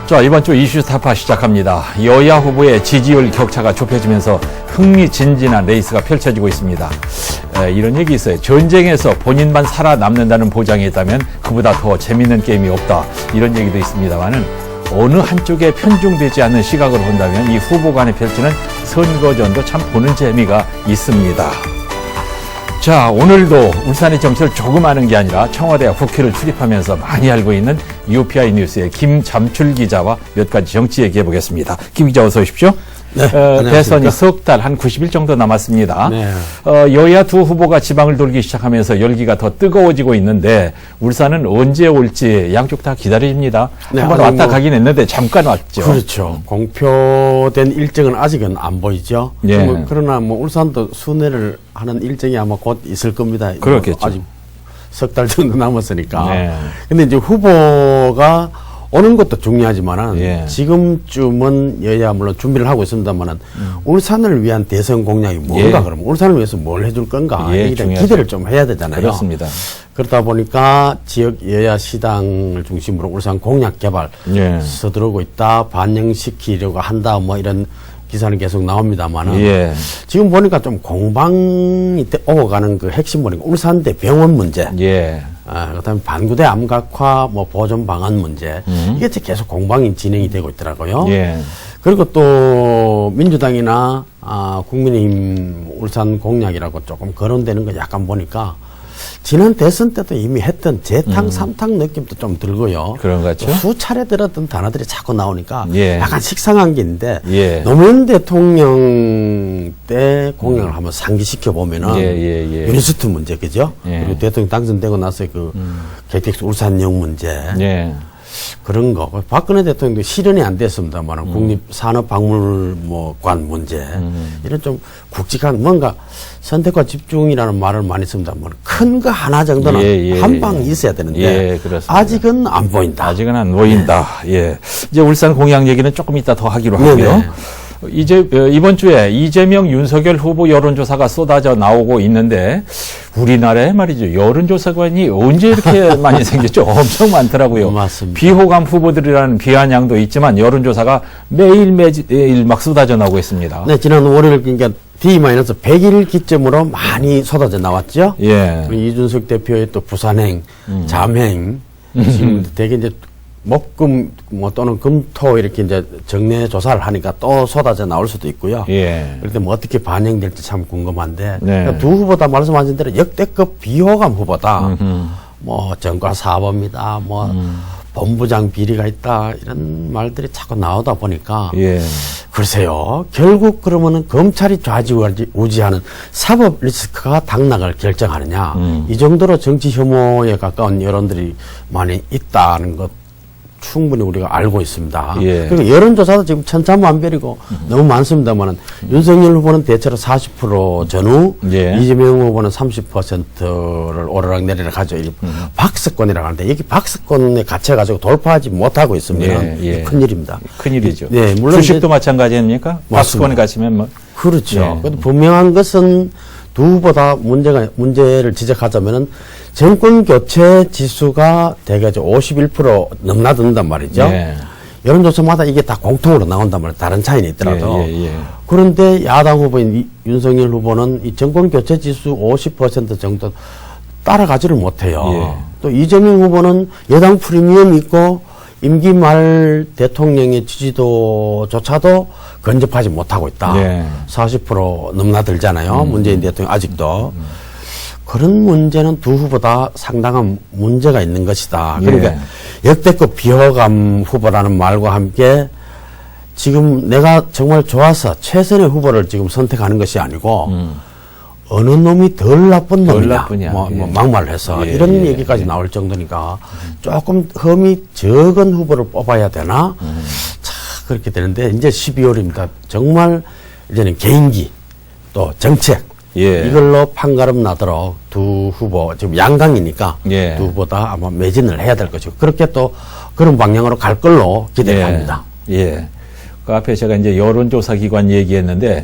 자, 이번 주 이슈 타파 시작합니다. 여야 후보의 지지율 격차가 좁혀지면서 흥미진진한 레이스가 펼쳐지고 있습니다. 이런 얘기 있어요. 전쟁에서 본인만 살아남는다는 보장이 있다면 그보다 더 재미있는 게임이 없다. 이런 얘기도 있습니다만은 어느 한쪽에 편중되지 않는 시각으로 본다면 이 후보 간에 펼치는 선거전도 참 보는 재미가 있습니다. 자, 오늘도 울산의 정치를 조금 아는 게 아니라 청와대와 국회를 출입하면서 많이 알고 있는 UPI 뉴스의 김잠출 기자와 몇 가지 정치 얘기해 보겠습니다. 김 기자 어서 오십시오. 네, 대선이 석 달, 한 90일 정도 남았습니다. 네. 여야 두 후보가 지방을 돌기 시작하면서 열기가 더 뜨거워지고 있는데 울산은 언제 올지 양쪽 다 기다립니다. 네, 한번 왔다 가긴 했는데 잠깐 왔죠. 그렇죠. 공표된 일정은 아직은 안 보이죠. 예. 그러나 울산도 순회를 하는 일정이 아마 곧 있을 겁니다. 그렇겠죠. 아직 석 달 정도 남았으니까. 네. 근데 이제 후보가 오는 것도 중요하지만은 예. 지금쯤은 여야 물론 준비를 하고 있습니다만은 울산을 위한 대선 공약이 뭔가 예. 그러면 울산을 위해서 뭘 해줄 건가 예, 이게 중요하죠. 기대를 좀 해야 되잖아요. 그렇습니다. 그러다 보니까 지역 여야 시당을 중심으로 울산 공약 개발 예. 서두르고 있다, 반영시키려고 한다, 뭐 이런 기사는 계속 나옵니다만은 예. 지금 보니까 좀 공방이 오고 가는 그 핵심 보니까 울산대 병원 문제, 예. 그다음에 반구대 암각화 뭐 보존 방안 문제 이게 계속 공방이 진행이 되고 있더라고요. 예. 그리고 또 민주당이나 국민의힘 울산 공약이라고 조금 거론되는 거 약간 보니까 지난 대선 때도 이미 했던 재탕 삼탕 느낌도 좀 들고요. 그런 것 같죠? 또 수차례 들었던 단어들이 자꾸 나오니까 예. 약간 식상한 게 있는데 예. 노무현 대통령 때 공약을 한번 상기시켜 보면은 예. 유니스트 문제 그죠? 예. 그리고 대통령 당선되고 나서 그 KTX 울산역 문제 예. 그런 거. 박근혜 대통령도 실현이 안 됐습니다만 국립산업박물관 문제 이런 좀 굵직한 뭔가 선택과 집중이라는 말을 많이 씁니다만 큰 거 하나 정도는 한 방 있어야 되는데 예, 그렇습니다. 아직은 안 보인다. 아직은 안 보인다. 예. 이제 울산 공약 얘기는 조금 이따 더 하기로 하고요. 네네. 이제 이번 주에 이재명, 윤석열 후보 여론조사가 쏟아져 나오고 있는데 우리나라에 말이죠. 여론조사관이 언제 이렇게 많이 생겼죠? 엄청 많더라고요. 맞습니다. 비호감 후보들이라는 비아냥도 있지만 여론조사가 매일 막 쏟아져 나오고 있습니다. 네, 지난 월요일 그러니까 D-100일 기점으로 많이 쏟아져 나왔죠. 예. 그리고 이준석 대표의 또 부산행, 잠행, 지금 되게 이제 목금 뭐 또는 금토 이렇게 이제 정례 조사를 하니까 또 쏟아져 나올 수도 있고요. 예. 그럴 때 뭐 어떻게 반영될지 참 궁금한데 네. 그러니까 두 후보 다 말씀하신 대로 역대급 비호감 후보다. 뭐 정과 사업입니다. 뭐 본부장 비리가 있다 이런 말들이 자꾸 나오다 보니까 예. 글쎄요. 결국 그러면은 검찰이 좌지우지하는 사법 리스크가 당락을 결정하느냐. 이 정도로 정치 혐오에 가까운 여론들이 많이 있다는 것 충분히 우리가 알고 있습니다. 예. 그리고 여론조사도 지금 천차만별이고 너무 많습니다만은 윤석열 후보는 대체로 40% 전후, 예. 이재명 후보는 30%를 오르락 내리락 하죠. 박스권이라고 하는데 여기 박스권에 갇혀가지고 돌파하지 못하고 있으면 예. 큰일입니다. 큰일이죠. 네, 물론 주식도 마찬가지 아닙니까? 박스권에 갇히면 뭐. 그렇죠. 예. 그런데 분명한 것은 두 후보 다 문제를 지적하자면은 정권 교체 지수가 대개 51% 넘나든단 말이죠. 예. 여론조사마다 이게 다 공통으로 나온단 말이에요. 다른 차이는 있더라도. 예. 그런데 야당 후보인 윤석열 후보는 이 정권 교체 지수 50% 정도 따라가지를 못해요. 예. 또 이재명 후보는 여당 프리미엄 있고 임기 말 대통령의 지지도조차도 근접하지 못하고 있다. 예. 40% 넘나들잖아요. 문재인 대통령 아직도. 그런 문제는 두 후보 다 상당한 문제가 있는 것이다. 그러니까 역대급 비호감 후보라는 말과 함께 지금 내가 정말 좋아서 최선의 후보를 지금 선택하는 것이 아니고 어느 놈이 덜 나쁜 놈이냐. 뭐 막말을 해서 이런 얘기까지 나올 정도니까 조금 흠이 적은 후보를 뽑아야 되나? 자, 그렇게 되는데 이제 12월입니다. 정말 이제는 개인기 또 정책 이걸로 판가름 나도록 두 후보 지금 양강이니까 두 후보 다 아마 매진을 해야 될 것이고 그렇게 또 그런 방향으로 갈 걸로 기대합니다. 예. 그 앞에 제가 이제 여론조사 기관 얘기했는데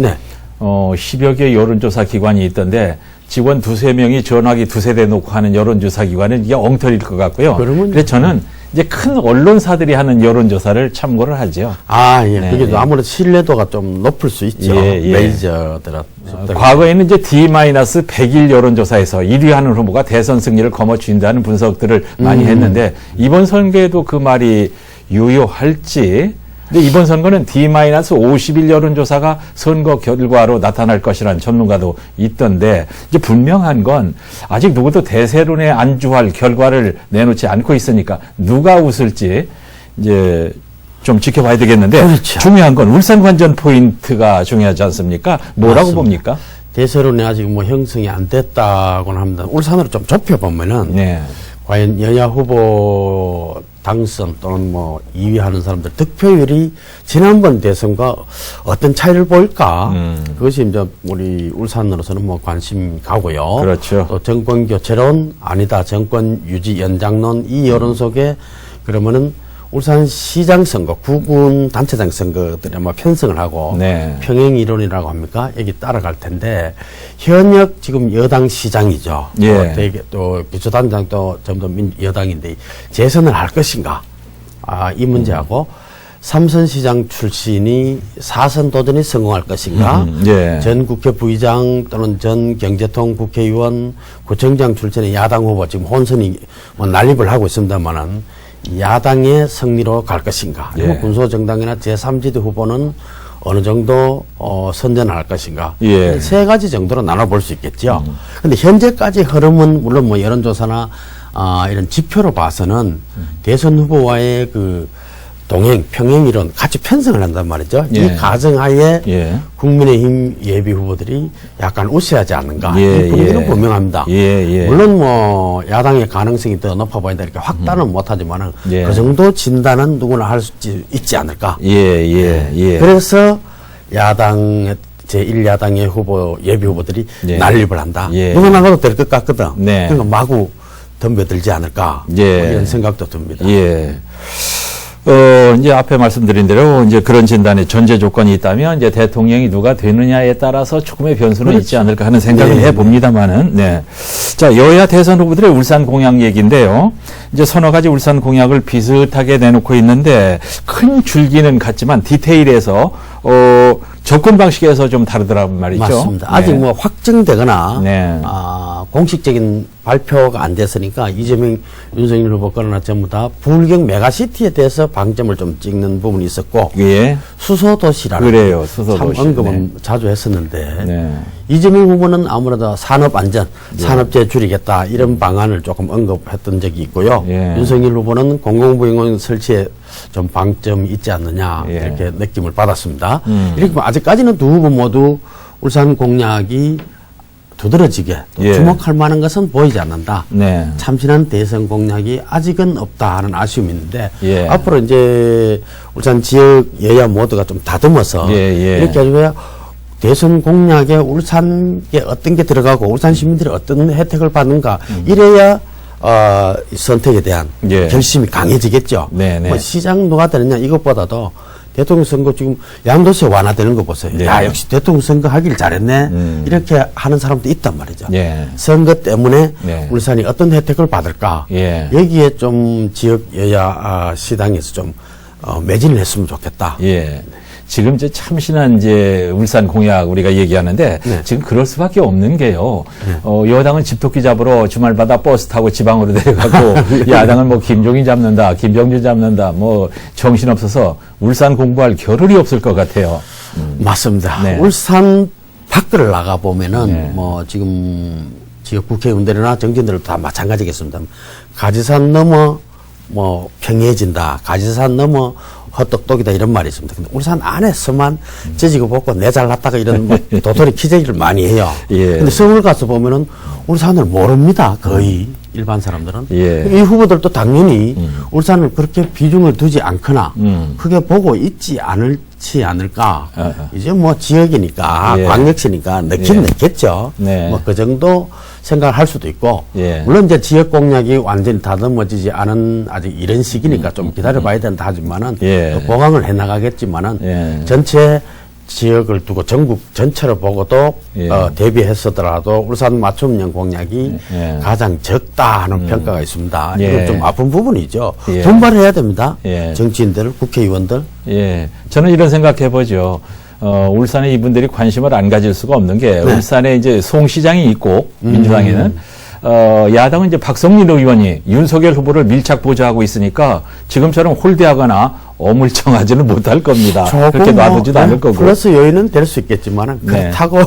10여 개 여론조사 기관이 있던데 직원 2~3명이 전화기 2세대 놓고 하는 여론조사 기관은 이게 엉터리일 것 같고요. 그래서 저는 이제 큰 언론사들이 하는 여론조사를 참고를 하죠. 예. 네, 그게 예. 아무래도 신뢰도가 좀 높을 수 있죠. 예, 예. 메이저들. 과거에는 이제 D-100일 여론조사에서 1위 하는 후보가 대선 승리를 거머쥔다는 분석들을 많이 했는데 이번 선거에도 그 말이 유효할지. 근데 이번 선거는 D-50일 여론조사가 선거 결과로 나타날 것이라는 전문가도 있던데 이제 분명한 건 아직 누구도 대세론에 안주할 결과를 내놓지 않고 있으니까 누가 웃을지 이제 좀 지켜봐야 되겠는데 그렇죠. 중요한 건 울산 관전 포인트가 중요하지 않습니까? 뭐라고 맞습니다. 봅니까? 대세론이 아직 뭐 형성이 안 됐다고는 합니다. 울산으로 좀 좁혀보면은 네. 과연 여야 후보 당선 또는 뭐 2위 하는 사람들 득표율이 지난번 대선과 어떤 차이를 보일까? 그것이 이제 우리 울산으로서는 뭐 관심 가고요. 그렇죠. 또 정권 교체론 아니다. 정권 유지 연장론 이 여론 속에 그러면은 울산 시장 선거, 구군 단체장 선거들이 아마 편성을 하고 네. 평행 이론이라고 합니까? 여기 따라갈 텐데 현역 지금 여당 시장이죠. 예. 또 기초단장도 전부 여당인데 재선을 할 것인가? 이 문제하고 삼선 시장 출신이 4선 도전이 성공할 것인가? 예. 전 국회 부의장 또는 전 경제통 국회의원, 구청장 출신의 야당 후보 지금 혼선이 뭐 난립을 하고 있습니다만은 야당의 승리로 갈 것인가? 예. 군소정당이나 제3지대 후보는 어느 정도 선전할 것인가? 예. 세 가지 정도로 나눠볼 수 있겠죠. 근데 현재까지 흐름은 물론 뭐 여론조사나 이런 지표로 봐서는 대선 후보와의 그 동행, 평행 이론 같이 편성을 한단 말이죠. 예. 이 가정하에 예. 국민의힘 예비 후보들이 약간 우세하지 않는가. 예, 이 분위기는 예. 분명합니다. 예. 물론 뭐 야당의 가능성이 더 높아 보인다 이렇게 확단은 못하지만은 예. 그 정도 진단은 누구나 할 수 있지 않을까. 예. 그래서 야당의 제1야당의 후보 예비 후보들이 예. 난립을 한다. 예. 누구나 가도 될 것 같거든. 네. 그러니까 마구 덤벼들지 않을까. 예. 뭐 이런 생각도 듭니다. 예. 이제 앞에 말씀드린 대로 이제 그런 진단에 전제 조건이 있다면 이제 대통령이 누가 되느냐에 따라서 조금의 변수는 그렇죠. 있지 않을까 하는 생각을 네. 해봅니다만은, 네. 자, 여야 대선 후보들의 울산 공약 얘기인데요. 이제 서너 가지 울산 공약을 비슷하게 내놓고 있는데 큰 줄기는 같지만 디테일에서, 접근 방식에서 좀 다르더란 말이죠. 맞습니다. 네. 아직 뭐 확정되거나 네. 공식적인 발표가 안 됐으니까 이재명, 윤석열 후보 거나 전부 다 불경 메가시티에 대해서 방점을 좀 찍는 부분이 있었고 예. 수소도시라는 그래요. 참 수소도시. 언급은 자주 했었는데 네. 이재명 후보는 아무래도 산업안전, 산업재 줄이겠다 이런 방안을 조금 언급했던 적이 있고요. 예. 윤석열 후보는 공공부용원 설치에 좀 방점이 있지 않느냐 예. 이렇게 느낌을 받았습니다. 이렇게 보면 아직까지는 두 후보 모두 울산 공약이 두드러지게 또 예. 주목할 만한 것은 보이지 않는다. 네. 참신한 대선 공약이 아직은 없다 하는 아쉬움이 있는데 예. 앞으로 이제 울산 지역 여야 모두가 좀 다듬어서 예. 이렇게 해서 대선 공약에 울산에 어떤 게 들어가고 울산 시민들이 어떤 혜택을 받는가 이래야 선택에 대한 예. 결심이 강해지겠죠. 네네. 뭐 시장 누가 되느냐 이것보다도 대통령 선거 지금 양도세 완화되는 거 보세요. 네. 야 역시 대통령 선거 하길 잘했네. 이렇게 하는 사람도 있단 말이죠. 예. 선거 때문에 네. 울산이 어떤 혜택을 받을까. 예. 여기에 좀 지역 여야 시당에서 좀 매진을 했으면 좋겠다. 예. 지금 이제 참신한 이제 울산 공약 우리가 얘기하는데 네. 지금 그럴 수밖에 없는 게요. 여당은 집토끼 잡으러 주말마다 버스 타고 지방으로 내려가고 야당은 뭐 김종인 잡는다, 김병준 잡는다, 뭐 정신 없어서 울산 공부할 겨를이 없을 것 같아요. 맞습니다. 네. 울산 밖을 나가 보면은 네. 뭐 지금 지역 국회의원들이나 정치인들 다 마찬가지겠습니다. 가지산 넘어 뭐 평해진다. 가지산 넘어 헛똑똑이다 이런 말이 있습니다. 근데 울산 안에서만 째지고 벗고 내 잘났다가 이런 뭐 도토리 키재기를 많이 해요. 예. 근데 서울 가서 보면은 울산을 모릅니다. 거의 일반 사람들은. 예. 이 후보들도 당연히 울산을 그렇게 비중을 두지 않거나 크게 보고 있지 않을까. 이제 뭐 지역이니까 예. 광역시니까 넣긴 예. 넣겠죠. 네. 뭐 그 정도 생각을 할 수도 있고 예. 물론 이제 지역 공약이 완전히 다듬어지지 않은 아직 이런 시기니까 좀 기다려봐야 된다 하지만은 예. 또 보강을 해 나가겠지만은 예. 전체 지역을 두고 전국 전체를 보고도 예. 대비했었더라도 울산 맞춤형 공약이 예. 가장 적다 하는 평가가 있습니다. 예. 이건 좀 아픈 부분이죠. 예. 분발해야 됩니다. 예. 정치인들, 국회의원들. 예, 저는 이런 생각해 보죠. 울산에 이분들이 관심을 안 가질 수가 없는 게 울산에 이제 송 시장이 있고 민주당에는 야당은 이제 박성민 의원이 윤석열 후보를 밀착 보좌하고 있으니까 지금처럼 홀대하거나 어물쩡하지는 못할 겁니다. 그렇게 놔두지도 않을 거고. 플러스 요인은 될 수 있겠지만 네. 그렇다고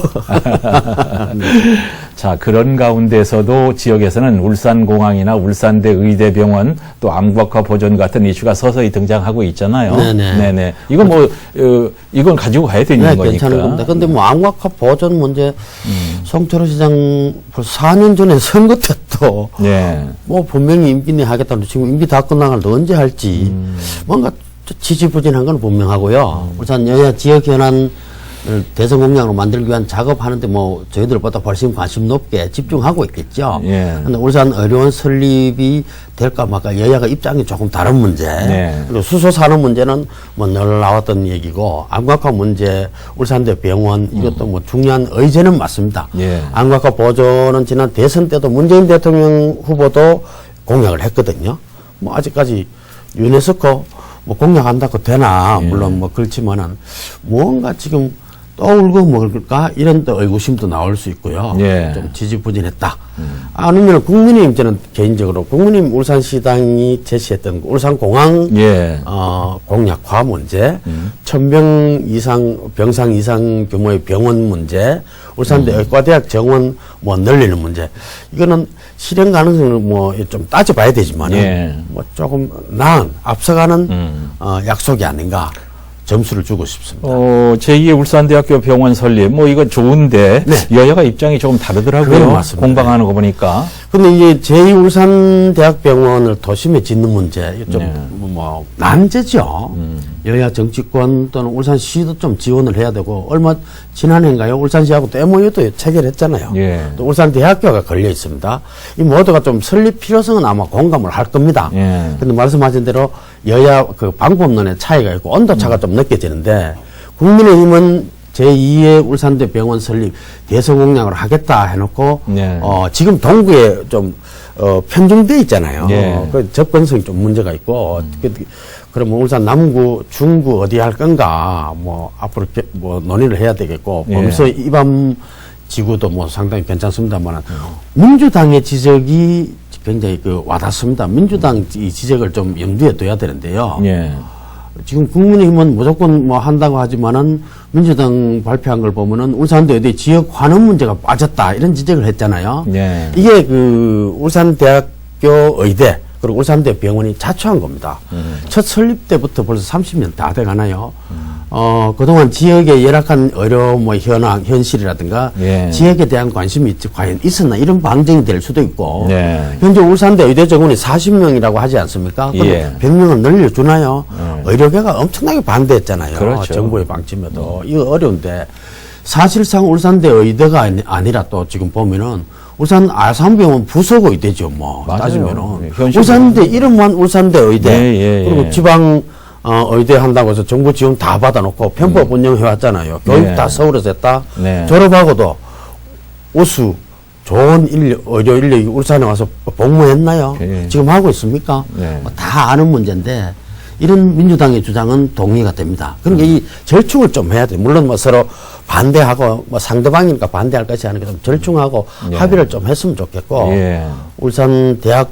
자, 그런 가운데서도 지역에서는 울산공항이나 울산대 의대병원 또 암벽화 보존 같은 이슈가 서서히 등장하고 있잖아요. 네네. 이건 뭐, 이건 가지고 가야 되는 네, 거니까. 괜찮은 겁니다. 근데 뭐 암벽화 보존 문제 송철호 시장 벌써 4년 전에 선거 때도 예. 뭐 분명히 임기 내 하겠다는데 지금 임기 다 끝나가는데 언제 할지 뭔가 지지부진한 건 분명하고요. 울산 여야 지역 현안을 대선 공약으로 만들기 위한 작업하는데 뭐 저희들보다 훨씬 관심 높게 집중하고 있겠죠. 예. 근데 울산 의료원 설립이 될까 말까 여야가 입장이 조금 다른 문제. 네. 그리고 수소 산업 문제는 뭐 늘 나왔던 얘기고 암벽화 문제, 울산대 병원 이것도 뭐 중요한 의제는 맞습니다. 예. 암벽화 보존은 지난 대선 때도 문재인 대통령 후보도 공약을 했거든요. 뭐 아직까지 유네스코 뭐 공약한다고 되나 물론 뭐 그렇지만은 뭔가 지금 또 울고 먹을까 이런 또 의구심도 나올 수 있고요. 예. 좀 지지부진했다. 아니면 국민의힘 저는 개인적으로 국민의힘 울산시당이 제시했던 울산공항 예. 공약화 문제, 1000병 이상 병상 이상 규모의 병원 문제, 울산대 의과대학 정원 뭐 늘리는 문제. 이거는 실현 가능성을 뭐 좀 따져봐야 되지만 예. 뭐 조금 나은 앞서가는 약속이 아닌가 점수를 주고 싶습니다. 네. 제2의 울산대학교 병원 설립, 뭐 이거 좋은데 네. 여야가 입장이 조금 다르더라고요. 그건 맞습니다. 공방하는 거 보니까. 근데 이제 제2울산대학병원을 도심에 짓는 문제, 좀, 네. 난제죠. 여야 정치권 또는 울산시도 좀 지원을 해야 되고, 얼마 지난해인가요? 울산시하고 또 MOU도 체결했잖아요. 예. 또 울산대학교가 걸려 있습니다. 이 모두가 좀 설립 필요성은 아마 공감을 할 겁니다. 예. 근데 말씀하신 대로 여야 그 방법론의 차이가 있고 온도차가 좀 느껴지는데, 국민의힘은 제2의 울산대 병원 설립 대선 공약으로 하겠다 해놓고 네. 지금 동구에 좀 편중돼 있잖아요. 네. 그 접근성이 좀 문제가 있고 그러면 울산 남구, 중구 어디 할 건가 뭐 앞으로 뭐 논의를 해야 되겠고 네. 범서 이밤 지구도 뭐 상당히 괜찮습니다만 민주당의 지적이 굉장히 그 와닿습니다. 민주당 이 지적을 좀 염두에 둬야 되는데요. 예. 지금 국민의힘은 무조건 뭐 한다고 하지만은 민주당 발표한 걸 보면은 울산대 의대 지역 환원 문제가 빠졌다 이런 지적을 했잖아요. 네. 이게 그 울산대학교 의대 그리고 울산대 병원이 자초한 겁니다. 첫 설립 때부터 벌써 30년 다 돼 가나요? 그동안 지역의 열악한 의료 뭐 현황, 현실이라든가 예. 지역에 대한 관심이 과연 있었나 이런 방증이 될 수도 있고 네. 현재 울산대 의대 정원이 40명이라고 하지 않습니까? 예. 100명을 늘려주나요? 의료계가 엄청나게 반대했잖아요. 그렇죠. 정부의 방침에도. 이거 어려운데 사실상 울산대 의대가 아니라 또 지금 보면은 울산 아산병원 부속 의대죠, 뭐. 맞아요. 따지면은. 네, 현실은. 울산대 이름만 울산대 의대. 예, 예, 그리고 예. 지방 의대 한다고 해서 정부 지원 다 받아놓고 편법 운영해왔잖아요. 교육 네. 다 서울에서 했다. 네. 졸업하고도 우수 좋은 의료 인력이 울산에 와서 복무했나요? 예. 지금 하고 있습니까? 네. 다 아는 문제인데 이런 민주당의 주장은 동의가 됩니다. 그러니까 이 절충을 좀 해야 돼. 물론 뭐 서로 반대하고 뭐 상대방이니까 반대할 것이 아니라 좀 절충하고 예. 합의를 좀 했으면 좋겠고 예. 울산 대학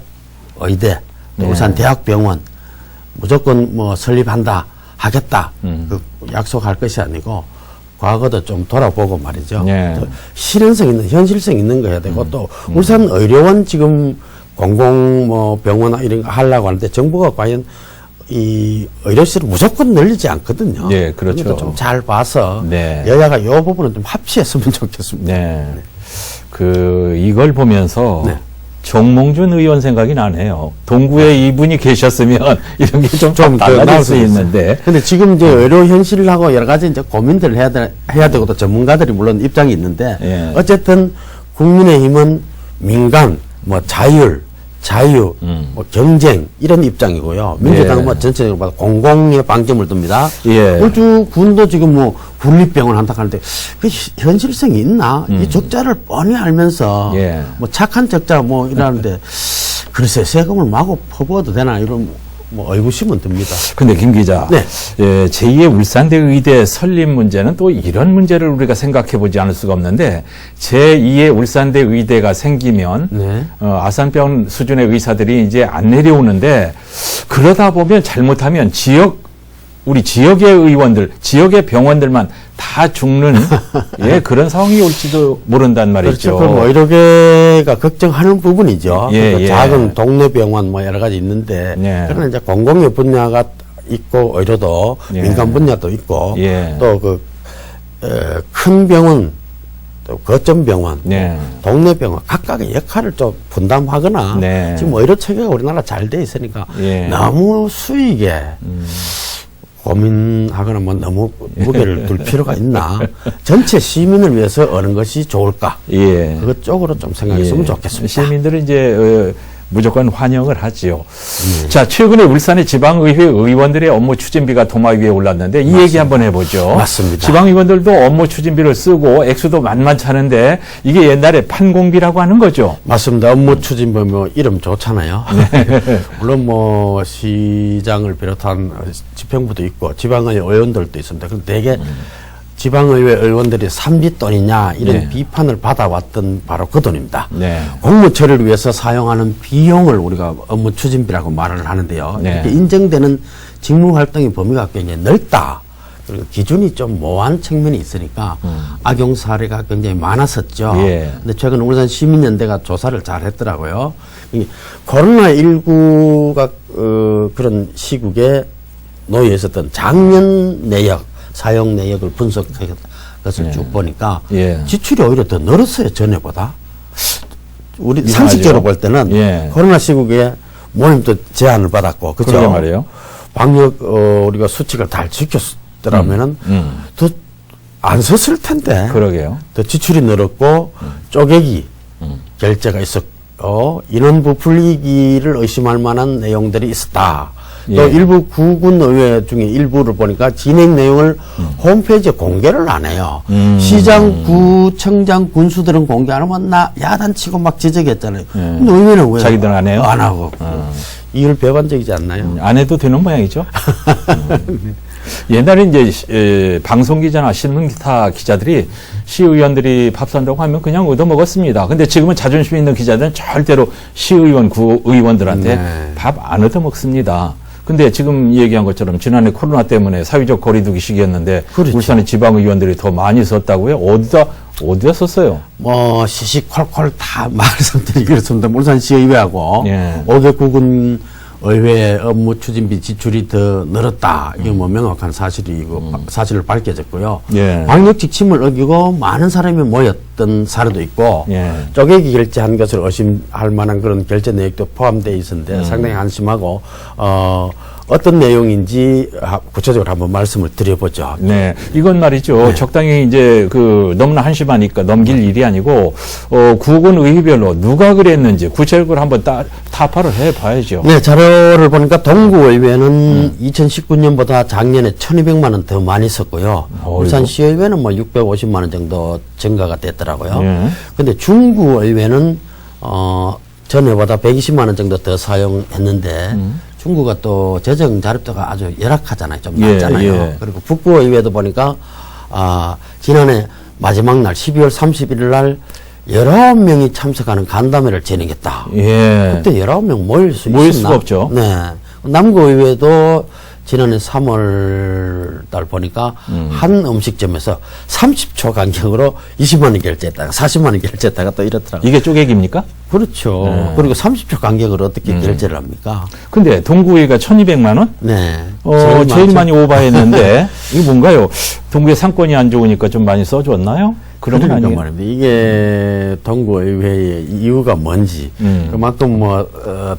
의대, 또 네. 울산 대학병원 무조건 뭐 설립한다 하겠다 그 약속할 것이 아니고 과거도 좀 돌아보고 말이죠. 네. 또 실현성 있는 현실성 있는 거 해야 되고 또 울산 의료원 지금 공공 뭐 병원 이런 거 하려고 하는데 정부가 과연 이 의료실을 무조건 늘리지 않거든요. 예, 그렇죠. 좀 잘 봐서 네. 여야가 이 부분은 좀 합치했으면 좋겠습니다. 네. 이걸 보면서 네. 정몽준 의원 생각이 나네요. 동구에 이분이 계셨으면 이런 게 좀 좀 달라질 수 있는데. 근데 지금 이제 의료 현실하고 여러 가지 이제 고민들을 해야 되고 또 전문가들이 물론 입장이 있는데 예. 어쨌든 국민의힘은 민간, 뭐 자율, 자유, 뭐 경쟁 이런 입장이고요. 민주당은 예. 뭐 전체적으로 봐도 공공의 방점을 둡니다. 예. 울주군도 지금 뭐 군립병원 한다 하는데 그 현실성이 있나? 이 적자를 뻔히 알면서 예. 뭐 착한 적자 뭐 이러는데 글쎄 세금을 마구 퍼부어도 되나 이런 뭐 의구심은 듭니다. 근데 김 기자, 네. 예, 제2의 울산대 의대 설립 문제는 또 이런 문제를 우리가 생각해 보지 않을 수가 없는데 제2의 울산대 의대가 생기면 네. 아산병 수준의 의사들이 이제 안 내려오는데 그러다 보면 잘못하면 우리 지역의 의원들, 지역의 병원들만 다 죽는 예, 그런 상황이 올지도 모른단 말이죠. 그렇죠. 그럼 의료계가 걱정하는 부분이죠. 예, 그러니까 예. 작은 동네 병원 뭐 여러 가지 있는데 예. 그러나 이제 공공의 분야가 있고 의료도 예. 민간 분야도 있고 예. 또 큰 병원 또 거점 병원 네. 동네 병원 각각의 역할을 좀 분담하거나 네. 지금 의료 체계가 우리나라 잘 돼 있으니까 예. 너무 수익에 고민하거나 뭐 너무 무게를 둘 필요가 있나? 전체 시민을 위해서 어느 것이 좋을까? 예. 그것 쪽으로 좀 생각했으면 좋겠습니다. 시민들은 이제 무조건 환영을 하지요. 자, 최근에 울산의 지방의회 의원들의 업무 추진비가 도마 위에 올랐는데 이 얘기 한번 해보죠. 맞습니다. 지방의원들도 업무 추진비를 쓰고 액수도 만만찮은데 이게 옛날에 판공비라고 하는 거죠. 맞습니다. 업무 추진비 뭐 이름 좋잖아요. 물론 뭐 시장을 비롯한 지평부도 있고 지방의 의원들도 있습니다. 그런데 되게 지방의회 의원들이 산비돈이냐 이런 네. 비판을 받아왔던 바로 그 돈입니다. 네. 공무 처리를 위해서 사용하는 비용을 우리가 업무 추진비라고 말을 하는데요. 네. 이렇게 인정되는 직무 활동의 범위가 굉장히 넓다. 그리고 기준이 좀 모호한 측면이 있으니까 악용 사례가 굉장히 많았었죠. 예. 근데 최근 울산 시민연대가 조사를 잘 했더라고요. 코로나19가 그런 시국에 놓여 있었던 작년 내역 사용 내역을 분석한 것을 쭉 보니까 예. 지출이 오히려 더 늘었어요, 전에보다. 우리 이상하죠. 상식적으로 볼 때는 예. 코로나 시국에 모임도 제한을 받았고, 그죠? 그러게 말이에요. 방역, 우리가 수칙을 잘 지켰더라면은 더 안 썼을 텐데. 그러게요. 더 지출이 늘었고, 쪼개기 결제가 있었고, 인원부 불이익을 의심할 만한 내용들이 있었다. 또 예. 일부 구군의회 중에 일부를 보니까 진행 내용을 홈페이지에 공개를 안 해요. 시장, 구청장, 군수들은 공개 안 하면 나 야단치고 막 지적했잖아요. 근데 의회는 왜 자기들은 안 해요? 안 하고. 이율 배반적이지 않나요? 안 해도 되는 모양이죠. 옛날에 이제 방송 기자나 신문기타 기자들이 시의원들이 밥 산다고 하면 그냥 얻어먹었습니다. 근데 지금은 자존심 있는 기자들은 절대로 시의원, 구의원들한테 네. 밥 안 얻어먹습니다. 근데 지금 얘기한 것처럼 지난해 코로나 때문에 사회적 거리두기 시기였는데 그렇죠. 울산의 지방의원들이 더 많이 썼다고요? 어디다 썼어요? 뭐 시시콜콜 다 말씀드리기 그렇습니다. 울산시의회하고 예. 5개 구군 의회 업무 추진비 지출이 더 늘었다. 이게 뭐 명확한 사실이고 사실을 밝혀졌고요. 예. 방역 지침을 어기고 많은 사람이 모였던 사례도 있고 예. 쪼개기 결제한 것을 의심할 만한 그런 결제 내역도 포함되어 있었는데 상당히 한심하고 어떤 내용인지 구체적으로 한번 말씀을 드려보죠. 네, 이건 말이죠. 적당히 이제 너무나 한심하니까 넘길 일이 아니고 구군 의회별로 누가 그랬는지 구체적으로 한번 타파를 해봐야죠. 네, 자료를 보니까 동구의회는 2019년보다 작년에 1,200만 원 더 많이 썼고요. 울산시의회는 뭐 650만 원 정도 증가가 됐더라고요. 예. 근데 중구의회는 전에보다 120만 원 정도 더 사용했는데 중구가 또 재정 자립도가 아주 열악하잖아요. 좀 예, 낮잖아요. 예. 그리고 북구의회도 보니까 지난해 마지막 날 12월 31일 날 19명이 참석하는 간담회를 진행했다. 예. 그때 19명 모일 모일 있었나? 수가 없죠. 네. 남구의회도 지난해 3월 달 보니까 한 음식점에서 30초 간격으로 20만 원 결제했다가 40만 원 결제했다가 또 이렇더라고요. 이게 쪼개기입니까? 그렇죠. 그리고 30초 간격으로 어떻게 결제를 합니까? 근데 동구의가 1,200만 원? 네. 제일 많이 오바했는데 이게 뭔가요? 동구의 상권이 안 좋으니까 좀 많이 써줬나요? 그런 건 그러니까 아니에요. 말입니다. 이게 동구의회의 이유가 뭔지 그만큼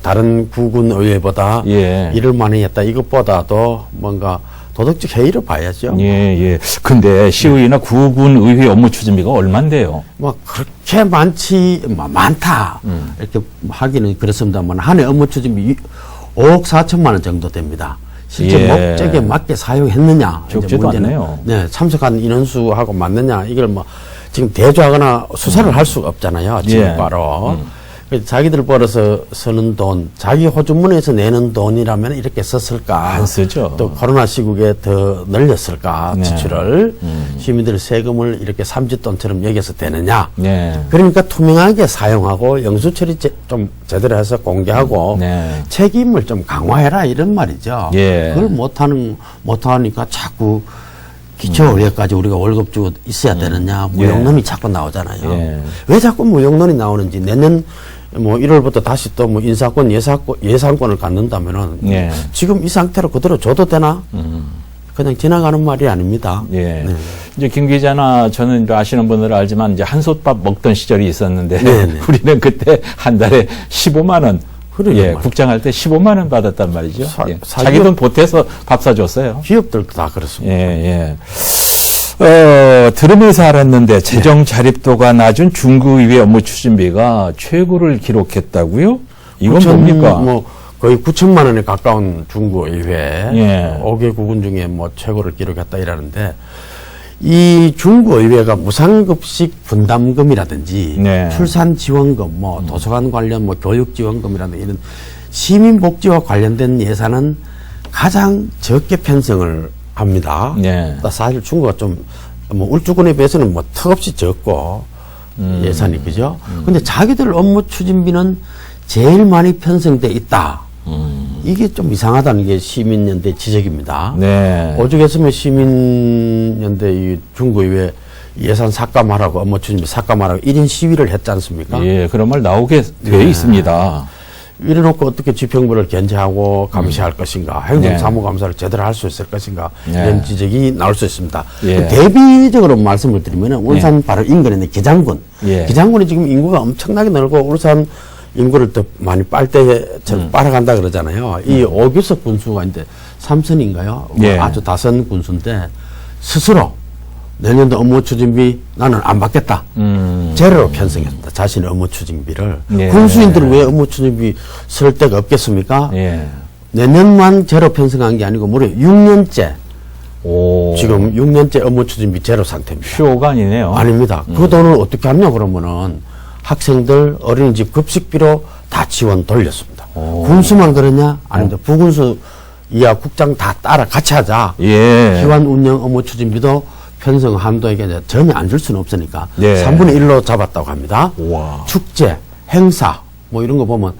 다른 구군의회보다 예. 일을 많이 했다 이것보다도 뭔가 도덕적 해이를 봐야죠. 예, 예. 근데 시의회나 구군 의회 업무 추진비가 얼만데요? 뭐 그렇게 많다 이렇게 하기는 그렇습니다만 한 해 업무 추진비 5억 4천만 원 정도 됩니다. 실제 예. 목적에 맞게 사용했느냐 이제 적지도 문제는 않네요. 네, 참석한 인원수하고 맞느냐 이걸 뭐 지금 대조하거나 수사를 할 수가 없잖아요. 지금 예. 바로 그래서 자기들 벌어서 쓰는 돈, 자기 호주머니에서 내는 돈이라면 이렇게 썼을까? 안 쓰죠. 또 코로나 시국에 더 늘렸을까? 네. 지출을 시민들의 세금을 이렇게 삼짓돈처럼 여겨서 되느냐? 네. 그러니까 투명하게 사용하고 영수처리 좀 제대로 해서 공개하고 네. 책임을 좀 강화해라 이런 말이죠. 예. 그걸 못하니까 자꾸 기초의회까지 우리가 월급 주고 있어야 되느냐 무용론이 자꾸 나오잖아요. 예. 왜 자꾸 무용론이 나오는지 내년 뭐 1월부터 다시 또 뭐 인사권 예산권을 갖는다면은 예. 지금 이 상태로 그대로 줘도 되나? 그냥 지나가는 말이 아닙니다. 예. 네. 이제 김 기자나 저는 이제 아시는 분들은 알지만 이제 한솥밥 먹던 시절이 있었는데 네네. 우리는 그때 한 달에 15만 원. 그래요, 예, 정말. 국장할 때 15만 원 받았단 말이죠. 예. 사기업- 자기 돈 보태서 밥 사줬어요. 기업들도 다 그렇습니다. 예, 들으면서 알았는데 재정 자립도가 낮은 중구의회 업무 추진비가 최고를 기록했다고요? 이건 9천, 뭡니까? 뭐 거의 9천만 원에 가까운 중구의회 예. 5개 구군 중에 뭐 최고를 기록했다 이라는데 이 중구의회가 무상급식 분담금이라든지 네. 출산지원금, 뭐 도서관 관련 뭐 교육지원금이라든지 이런 시민복지와 관련된 예산은 가장 적게 편성을 합니다. 네. 사실 중구가 좀 뭐 울주군에 비해서는 뭐 턱없이 적고 예산이 그죠? 근데 자기들 업무 추진비는 제일 많이 편성돼 있다. 이게 좀 이상하다는 게 시민연대 지적입니다. 네. 오죽했으면 시민연대 이 중구의회 예산 삭감하라고 업무 추진비 삭감하라고 1인 시위를 했지 않습니까? 예, 그런 말 나오게 돼 있습니다. 이래놓고 어떻게 집행부를 견제하고 감시할 것인가, 행정사무감사를 제대로 할 수 있을 것인가, 네. 이런 지적이 나올 수 있습니다. 예. 대비적으로 말씀을 드리면 울산 바로 인근에 있는 기장군. 예. 기장군이 지금 인구가 엄청나게 늘고 울산 인구를 더 많이 빨대처럼 빨아간다 그러잖아요. 이 오규석 군수가 이제 삼선인가요? 예. 아주 다선 군수인데 스스로 내년도 업무 추진비 나는 안 받겠다. 제로로 편성했습니다. 자신의 업무 추진비를. 예. 군수인들은 왜 업무 추진비 쓸 데가 없겠습니까? 예. 내년만 제로 편성한 게 아니고 무려 6년째 오. 지금 6년째 업무 추진비 제로 상태입니다. 쇼가 아니네요. 아닙니다. 그 돈을 어떻게 하냐 그러면은 학생들 어린이집 급식비로 다 지원 돌렸습니다. 군수만 그러냐? 아닙니다. 부군수 이하 국장 다 따라 같이 하자. 예. 기관 운영 업무 추진비도 편성 한도에게 전혀 안 줄 수는 없으니까 예. 3분의 1로 잡았다고 합니다. 우와. 축제, 행사 뭐 이런 거 보면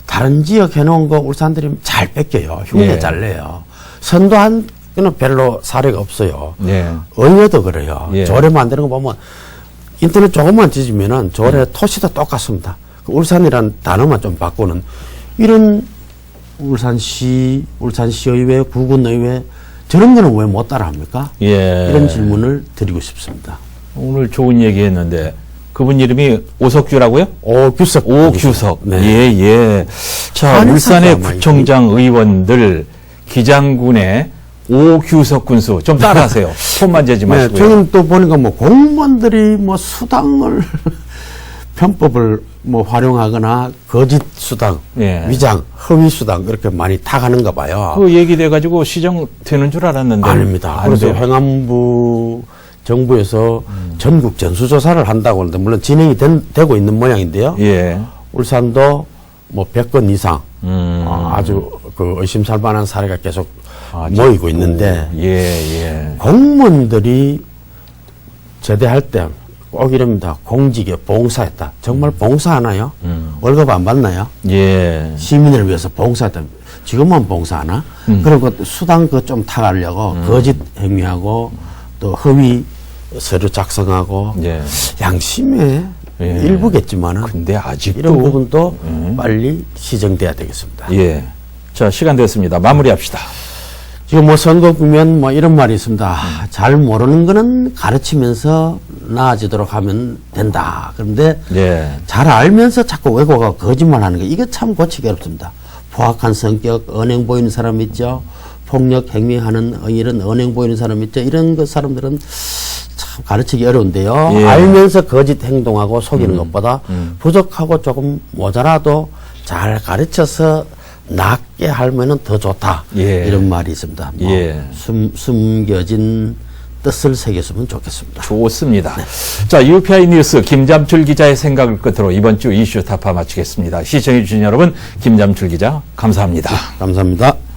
다른 지역 해놓은 거 울산들이 잘 뺏겨요. 흉내 예. 잘 내요. 선도한 거는 별로 사례가 없어요. 예. 의회도 그래요. 예. 조례 만드는 거 보면 인터넷 조금만 뒤지면은 조례 토시도 똑같습니다. 그 울산이란 단어만 좀 바꾸는 이런 울산시의회, 구군의회 저런 거는 왜 못 따라합니까? 예. 이런 질문을 드리고 싶습니다. 오늘 좋은 얘기 했는데 그분 이름이 오석규라고요? 오규석. 오규석. 네. 예, 예. 자, 한의사죠, 울산의 아마 구청장 의원들 기장군의 오규석 군수 좀 따라하세요. 손만 재지 네, 마시고요. 저는 또 보니까 뭐 공무원들이 뭐 수당을 편법을 뭐 활용하거나 거짓 수당, 예. 위장, 허위 수당 그렇게 많이 타가는가 봐요. 그 얘기돼 가지고 시정 되는 줄 알았는데 아닙니다. 안 그래서 돼요. 행안부 정부에서 전국 전수조사를 한다고 하는데 물론 진행이 되고 있는 모양인데요. 예. 울산도 뭐 100건 이상 아주 그 의심살만한 사례가 계속 모이고 있는데 예, 예. 공무원들이 제대할 때 꼭 이럽니다. 공직에 봉사했다. 정말 봉사하나요? 월급 안 받나요? 예. 시민을 위해서 봉사했다. 지금만 봉사하나? 그리고 수당 그 좀 타가려고 거짓 행위하고 또 허위 서류 작성하고 예. 양심의 예. 일부겠지만은 근데 아직도 이런 부분도 빨리 시정돼야 되겠습니다. 예. 자, 시간 됐습니다. 마무리합시다. 지금 뭐 선거 국면 뭐 이런 말이 있습니다. 잘 모르는 거는 가르치면서 나아지도록 하면 된다. 그런데 예. 잘 알면서 자꾸 왜곡하고 거짓말하는 거 이게 참 고치기 어렵습니다. 포악한 성격, 언행 보이는 사람 있죠. 폭력 행위하는 이런 언행 보이는 사람 있죠. 이런 그 사람들은 참 가르치기 어려운데요. 예. 알면서 거짓 행동하고 속이는 것보다 부족하고 조금 모자라도 잘 가르쳐서 낫게 하면은 더 좋다. 예. 이런 말이 있습니다. 뭐 예. 숨겨진 뜻을 새겼으면 좋겠습니다. 좋습니다. 자, UPI 뉴스 김잠출 기자의 생각을 끝으로 이번 주 이슈 타파 마치겠습니다. 시청해 주신 여러분, 김잠출 기자 감사합니다. 감사합니다.